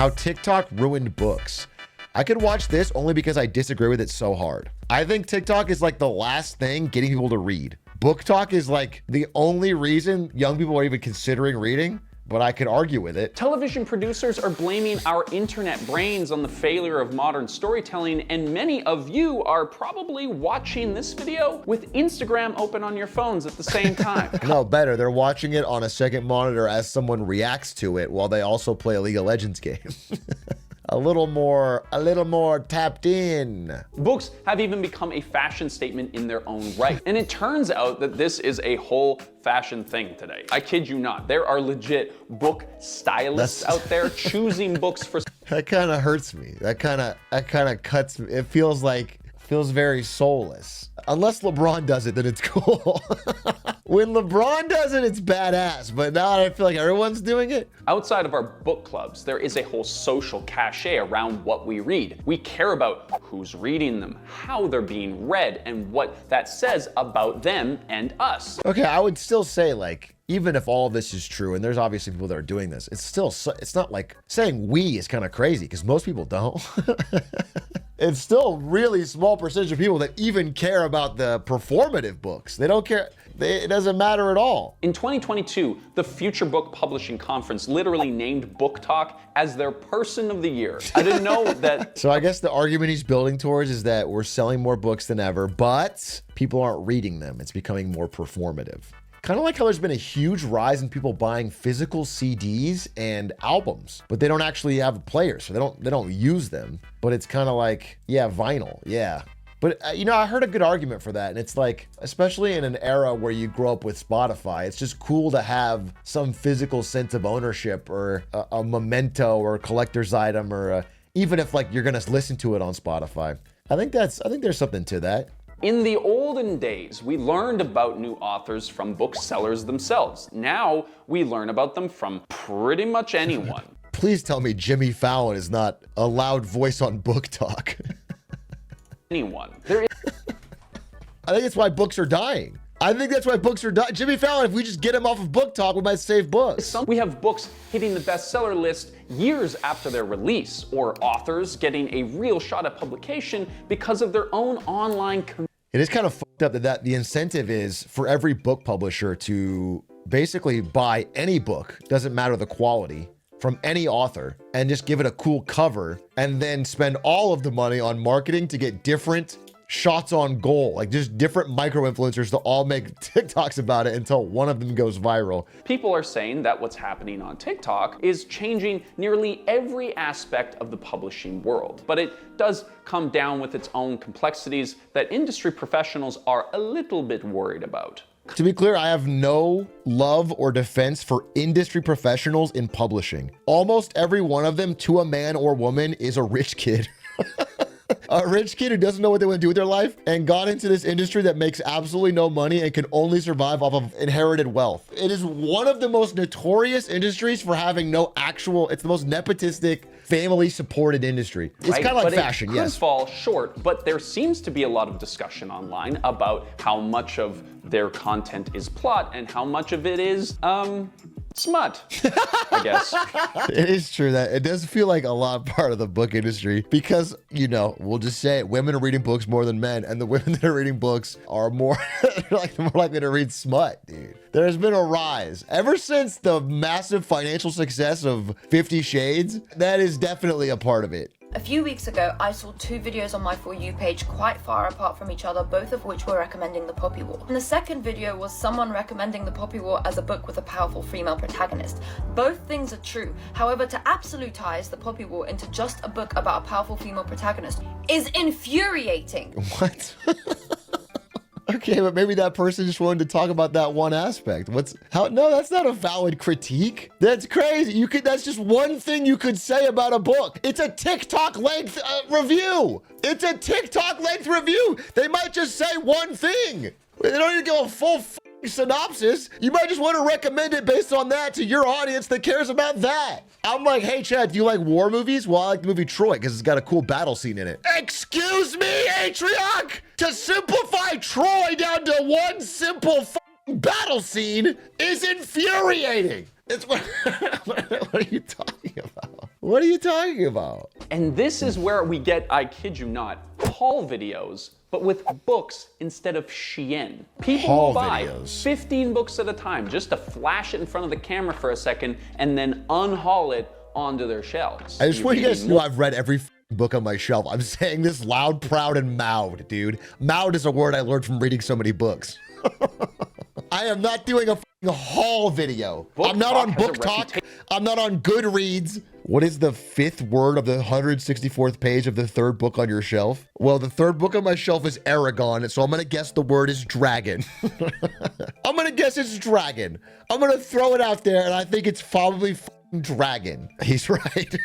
How TikTok Ruined Books. I could watch this only because I disagree with it so hard. I think TikTok is like the last thing getting people to read. Book Talk is like the only reason young people are even considering reading, but I could argue with it. Television producers are blaming our internet brains on the failure of modern storytelling, and many of you are probably watching this video with Instagram open on your phones at the same time. No, better. They're watching it on a second monitor as someone reacts to it while they also play a League of Legends game. A little more tapped in. Books have even become a fashion statement in their own right. And it turns out that this is a whole fashion thing today. I kid you not. There are legit book stylists out there choosing books for... That kind of hurts me. That kind of cuts me. It feels very soulless. Unless LeBron does it, then it's cool. When LeBron does it, it's badass. But now I feel like everyone's doing it. Outside of our book clubs, there is a whole social cachet around what we read. We care about who's reading them, how they're being read, and what that says about them and us. Okay, I would still say, like, even if all of this is true, and there's obviously people that are doing this, it's not like saying we is kind of crazy because most people don't. It's still really small percentage of people that even care about the performative books. They don't care. It doesn't matter at all. In 2022, the Future Book Publishing Conference literally named Book Talk as their Person of the Year. I didn't know that. So I guess the argument he's building towards is that we're selling more books than ever, but people aren't reading them. It's becoming more performative. Kind of like how there's been a huge rise in people buying physical CDs and albums, but they don't actually have players, so they don't use them. But it's kind of like, yeah, vinyl, yeah. But I heard a good argument for that, and it's like, especially in an era where you grow up with Spotify, it's just cool to have some physical sense of ownership or a memento or a collector's item, or even if like you're gonna listen to it on Spotify. I think there's something to that. In the olden days, we learned about new authors from booksellers themselves. Now, we learn about them from pretty much anyone. Please tell me Jimmy Fallon is not a loud voice on Book Talk. Anyone. I think that's why books are dying. Jimmy Fallon, if we just get him off of Book Talk, we might save books. We have books hitting the bestseller list years after their release, or authors getting a real shot at publication because of their own online community. It is kind of fucked up that the incentive is for every book publisher to basically buy any book, doesn't matter the quality, from any author, and just give it a cool cover, and then spend all of the money on marketing to get different shots on goal, like just different micro influencers to all make TikToks about it until one of them goes viral. People are saying that what's happening on TikTok is changing nearly every aspect of the publishing world, but it does come down with its own complexities that industry professionals are a little bit worried about. To be clear, I have no love or defense for industry professionals in publishing. Almost every one of them, to a man or woman, is a rich kid. A rich kid who doesn't know what they want to do with their life and got into this industry that makes absolutely no money and can only survive off of inherited wealth. It is one of the most notorious industries for having it's the most nepotistic, family-supported industry. It's kind of like fashion, yes. It could fall short, but there seems to be a lot of discussion online about how much of their content is plot and how much of it is, smut, I guess. It is true that it does feel like a lot part of the book industry because, we'll just say it, women are reading books more than men, and the women that are reading books are more likely to read smut, dude. There's been a rise. Ever since the massive financial success of 50 Shades, that is definitely a part of it. A few weeks ago, I saw two videos on my For You page quite far apart from each other, both of which were recommending The Poppy War. And the second video was someone recommending The Poppy War as a book with a powerful female protagonist. Both things are true. However, to absolutize The Poppy War into just a book about a powerful female protagonist is infuriating. What? Okay, but maybe that person just wanted to talk about that one aspect. No, that's not a valid critique. That's crazy. That's just one thing you could say about a book. It's a TikTok length review. It's a TikTok length review. They might just say one thing. They don't need to go a full synopsis. You might just want to recommend it based on that to your audience that cares about that. I'm like, hey, Chad, do you like war movies? Well, I like the movie Troy because it's got a cool battle scene in it. Excuse me, Atrioc! To simplify Troy down to one simple battle scene is infuriating. It's what, what are you talking about? What are you talking about? And this is where we get, I kid you not, haul videos, but with books instead of Shein. People Haul will buy videos. 15 books at a time just to flash it in front of the camera for a second and then unhaul it onto their shelves. I just want you guys to know I've read every book on my shelf. I'm saying this loud, proud, and moud, dude. Moud is a word I learned from reading so many books. I am not doing a haul video. I'm not on Book Talk. I'm not on Goodreads. What is the 5th word of the 164th page of the 3rd book on your shelf? Well, the 3rd book on my shelf is Aragon, so I'm going to guess the word is dragon. I'm going to guess it's dragon. I'm going to throw it out there, and I think it's probably dragon. He's right.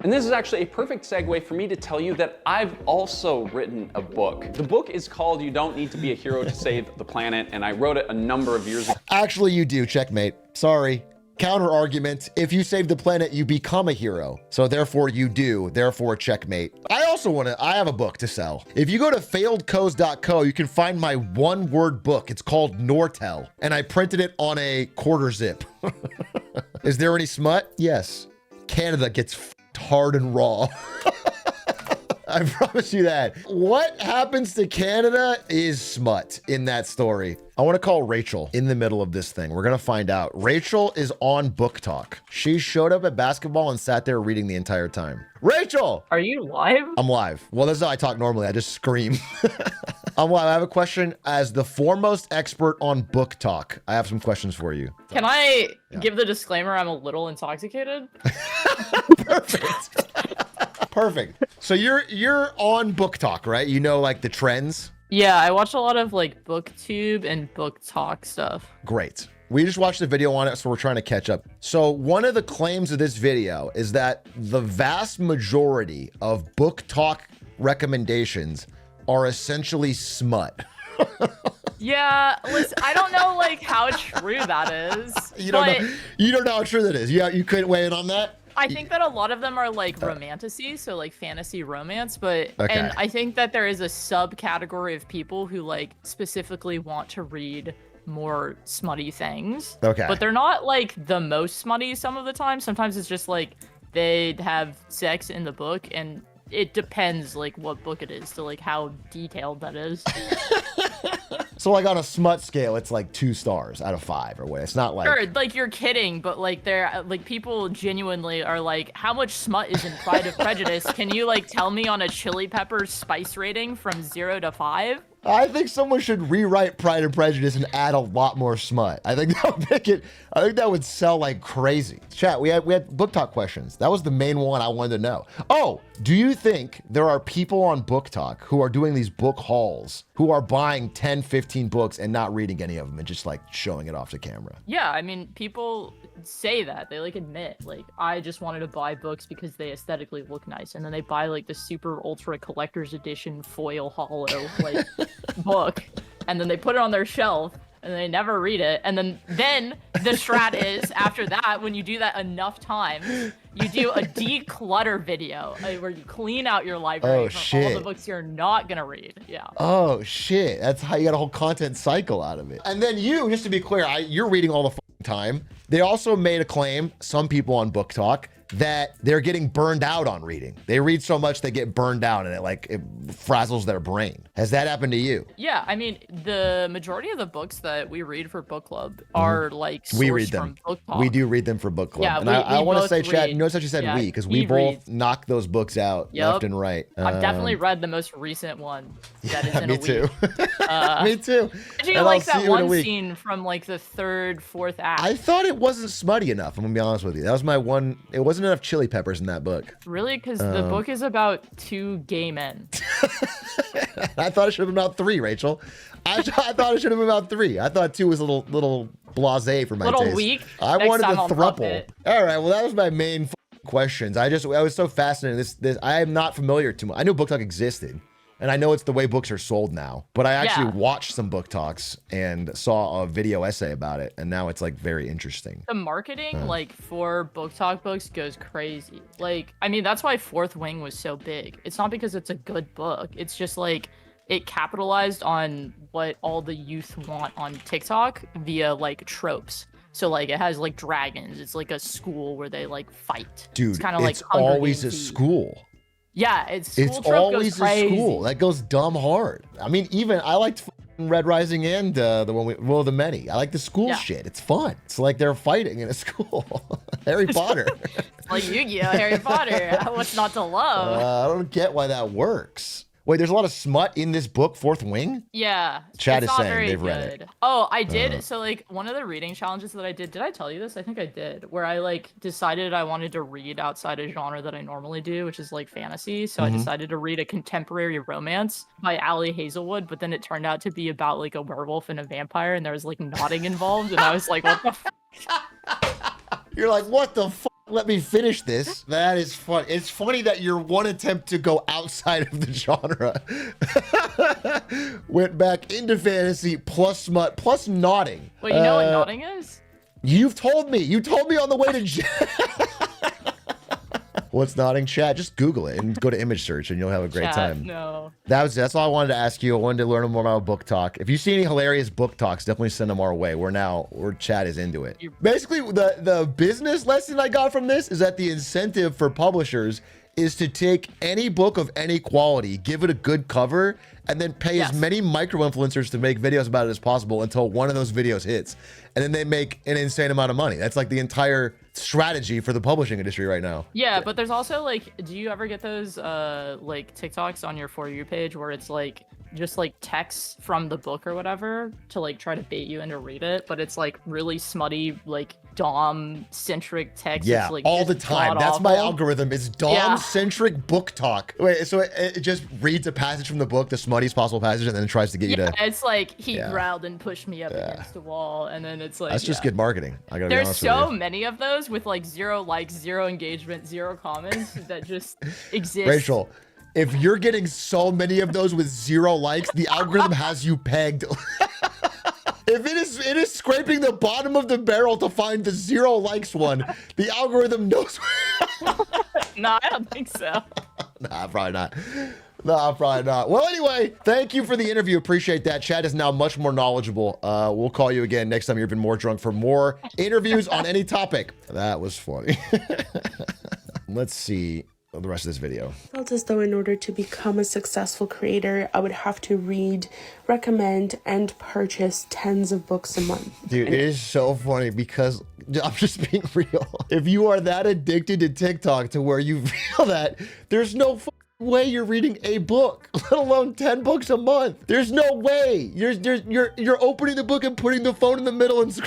And this is actually a perfect segue for me to tell you that I've also written a book. The book is called You Don't Need to Be a Hero to Save the Planet, and I wrote it a number of years ago. Actually, you do. Checkmate. Sorry. Counter argument. If you save the planet, you become a hero. So therefore you do. Therefore checkmate. I have a book to sell. If you go to failedco's.co, you can find my 1-word book. It's called Nortel, and I printed it on a quarter zip. Is there any smut? Yes. Canada gets hard and raw. I promise you that. What happens to Canada is smut in that story. I want to call Rachel in the middle of this thing. We're going to find out. Rachel is on Book Talk. She showed up at basketball and sat there reading the entire time. Rachel! Are you live? I'm live. Well, this is how I talk normally. I just scream. I'm live. I have a question. As the foremost expert on Book Talk, I have some questions for you. Can I give the disclaimer I'm a little intoxicated? Perfect. Perfect. So you're on Book Talk, right? You know, like the trends? Yeah, I watch a lot of like BookTube and Book Talk stuff. Great. We just watched a video on it, so we're trying to catch up. So one of the claims of this video is that the vast majority of Book Talk recommendations are essentially smut. Yeah, listen, I don't know like how true that is. You don't know how true that is. You couldn't weigh in on that? I think that a lot of them are like romantasy, so like fantasy romance, but Okay. and I think that there is a subcategory of people who like specifically want to read more smutty things. Okay. But they're not like the most smutty some of the time. Sometimes it's just like they have sex in the book, and it depends like what book it is to like how detailed that is. So like on a smut scale, it's like 2 stars out of 5 or what? It's not like... Sure, like you're kidding, but like they're like people genuinely are like, how much smut is in Pride of Prejudice? Can you like tell me on a Chili Peppers spice rating from 0 to 5? I think someone should rewrite Pride and Prejudice and add a lot more smut. I think that would make it. I think that would sell like crazy. Chat, we had Book Talk questions. That was the main one I wanted to know. Oh, do you think there are people on Book Talk who are doing these book hauls, who are buying 10, 15 books and not reading any of them and just like showing it off to camera? Yeah, I mean, people say that. They like admit, like, I just wanted to buy books because they aesthetically look nice. And then they buy like the super ultra collector's edition foil hollow like book. And then they put it on their shelf and they never read it. And then the strat is after that, when you do that enough times, you do a declutter video where you clean out your library from all the books you're not gonna read. Yeah. Oh shit. That's how you got a whole content cycle out of it. And then you, just to be clear, you're reading all the time. They also made a claim, some people on Book Talk, that they're getting burned out on reading. They read so much they get burned out and it frazzles their brain. Has that happened to you? Yeah, I mean, the majority of the books that we read for book club are like sourced We read them. from Book Talk. We do read them for book club. Yeah, and we I want to both say, Chad, read. notice how you said Yeah, we, because he we both reads. knock those books out left and right. I've definitely read the most recent one that is in Me a too. week. Me too. Do you And like I'll see that you in a one week. scene from like the 3rd, 4th act? I thought it wasn't smutty enough. I'm gonna be honest with you. That was my one. It wasn't enough chili peppers in that book. Really? Because the book is about 2 gay men. I thought it should have been about 3, Rachel. I thought it should have been about 3. I thought 2 was a little blasé for my Little taste. weak? I Next wanted time the I'll bump thruple. it. All right. Well, that was my main questions. I was so fascinated. This I am not familiar too much. I knew Book Talk existed. And I know it's the way books are sold now, but I actually watched some Book Talks and saw a video essay about it, and now it's like very interesting. The marketing like for Book Talk books goes crazy. Like, I mean, that's why Fourth Wing was so big. It's not because it's a good book. It's just like it capitalized on what all the youth want on TikTok via like tropes. So like it has like dragons. It's like a school where they like fight. Dude, it's kind of like it's Hunger always a Games-y. school. Yeah, It's always a school. That goes dumb hard. I mean, even I liked Red Rising and the one Will of the Many. I like the school shit. It's fun. It's like they're fighting in a school. Harry Potter. It's like Yu-Gi-Oh, Harry Potter. What's not to love? I don't get why that works. Wait, there's a lot of smut in this book, Fourth Wing? Yeah. Chat it's is not saying very they've read it. good. Oh, I did. So like one of the reading challenges that I did I tell you this? I think I did, where I like decided I wanted to read outside a genre that I normally do, which is like fantasy. So I decided to read a contemporary romance by Ali Hazelwood, but then it turned out to be about like a werewolf and a vampire, and there was like nodding involved, and I was like, what the You're like, what the fuck? Let me finish this. That is fun. It's funny that your one attempt to go outside of the genre went back into fantasy plus smut plus nodding. Well, you know what nodding is? You've told me. You told me on the way to What's nodding? Chat, just Google it and go to image search and you'll have a great time. No. That's all I wanted to ask you. I wanted to learn more about book talk. If you see any hilarious book talks, definitely send them our way. We're chat is into it. Basically, the business lesson I got from this is that the incentive for publishers is to take any book of any quality, give it a good cover, and then pay as many micro-influencers to make videos about it as possible until one of those videos hits. And then they make an insane amount of money. That's like the entire strategy for the publishing industry right now. Yeah, but there's also like, do you ever get those like TikToks on your For You page where it's like just like text from the book or whatever to like try to bait you into read it, but it's like really smutty, like Dom-centric text. Yeah, like all the time. That's my algorithm. It's Dom-centric book talk. Wait, so it just reads a passage from the book, the smuttiest possible passage, and then it tries to get you to... It's like, he growled and pushed me up against the wall, and then it's like... That's just good marketing. I gotta be honest with you. There's so many of those with like 0 likes, 0 engagement, 0 comments that just exist. Rachel, if you're getting so many of those with 0 likes, the algorithm has you pegged. If it is scraping the bottom of the barrel to find the 0 likes one, the algorithm knows. No, I don't think so. Nah, probably not. No, probably not. Well, anyway, thank you for the interview. Appreciate that. Chad is now much more knowledgeable. We'll call you again next time you're even more drunk for more interviews on any topic. That was funny. Let's see the rest of this video. I felt as though in order to become a successful creator, I would have to read, recommend, and purchase tens of books a month. Dude, it is so funny because I'm just being real. If you are that addicted to TikTok to where you feel that, there's no way you're reading a book, let alone 10 books a month. There's no way. You're opening the book and putting the phone in the middle and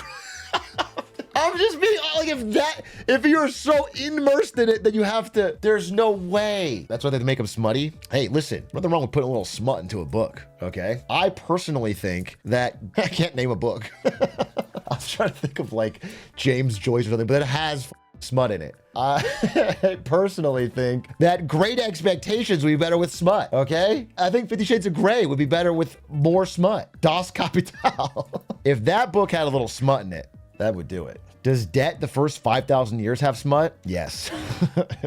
I'm just being like, if you're so immersed in it that you have to, there's no way. That's why they make them smutty. Hey, listen, nothing wrong with putting a little smut into a book, okay? I personally think that, I can't name a book. I was trying to think of like James Joyce or something, but it has smut in it. I personally think that Great Expectations would be better with smut, okay? I think 50 Shades of Grey would be better with more smut. Das Kapital. If that book had a little smut in it, that would do it. Does Debt, the first 5,000 years, have smut? Yes.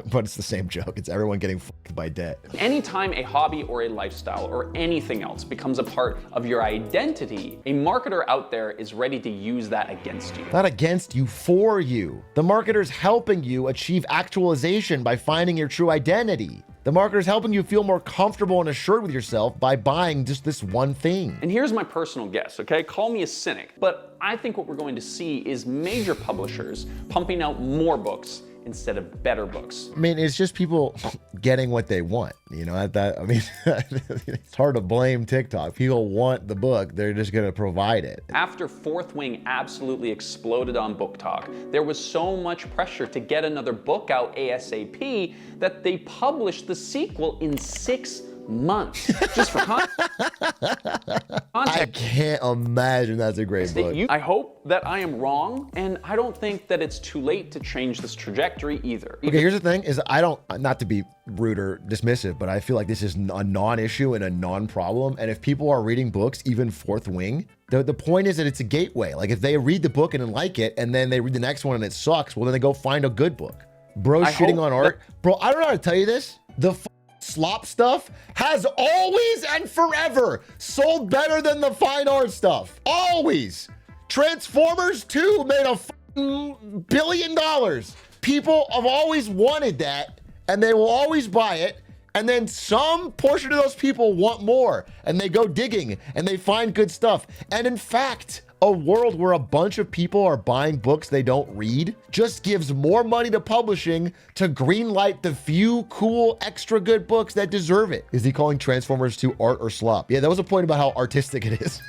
But it's the same joke. It's everyone getting fucked by debt. Anytime a hobby or a lifestyle or anything else becomes a part of your identity, a marketer out there is ready to use that against you. Not against you, for you. The marketer's helping you achieve actualization by finding your true identity. The marketer's helping you feel more comfortable and assured with yourself by buying just this one thing. And here's my personal guess, okay? Call me a cynic, but I think what we're going to see is major publishers pumping out more books instead of better books. I mean, it's just people getting what they want, you know? It's hard to blame TikTok. People want the book, they're just gonna provide it. After Fourth Wing absolutely exploded on Book Talk, there was so much pressure to get another book out ASAP that they published the sequel in 6 months. Just for context. I can't imagine that's a great book. I hope that I am wrong, and I don't think that it's too late to change this trajectory either. Okay, here's the thing, is not to be rude or dismissive, but I feel like this is a non-issue and a non-problem, and if people are reading books, even Fourth Wing, the point is that it's a gateway. Like, if they read the book and then like it, and then they read the next one and it sucks, well, then they go find a good book. Bro shitting on art. Bro, I don't know how to tell you this. The slop stuff has always and forever sold better than the fine art stuff. Always. Transformers 2 made a $1 billion. People have always wanted that, and they will always buy it. And then some portion of those people want more, and they go digging and they find good stuff. And in fact, a world where a bunch of people are buying books they don't read just gives more money to publishing to greenlight the few cool, extra good books that deserve it. Is he calling Transformers 2 art or slop? Yeah, that was a point about how artistic it is.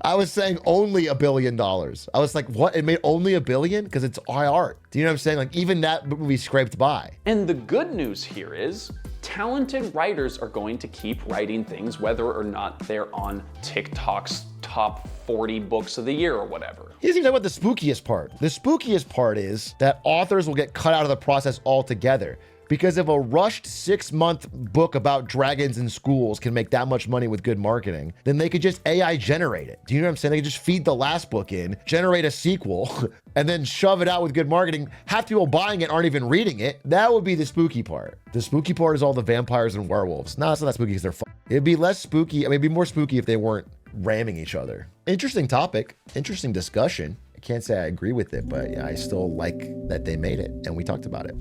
I was saying only $1 billion. I was like, what? It made only $1 billion? Because it's high art. Do you know what I'm saying? Like, even that movie scraped by. And the good news here is talented writers are going to keep writing things whether or not they're on TikTok's top 40 books of the year or whatever. He doesn't even talk about the spookiest part. The spookiest part is that authors will get cut out of the process altogether. Because if a rushed 6-month book about dragons in schools can make that much money with good marketing, then they could just AI generate it. Do you know what I'm saying? They could just feed the last book in, generate a sequel, and then shove it out with good marketing. Half the people buying it aren't even reading it. That would be the spooky part. The spooky part is all the vampires and werewolves. No, it's not that spooky because they're It'd be less spooky. I mean, it'd be more spooky if they weren't ramming each other. Interesting topic. Interesting discussion. I can't say I agree with it, but yeah, I still like that they made it and we talked about it.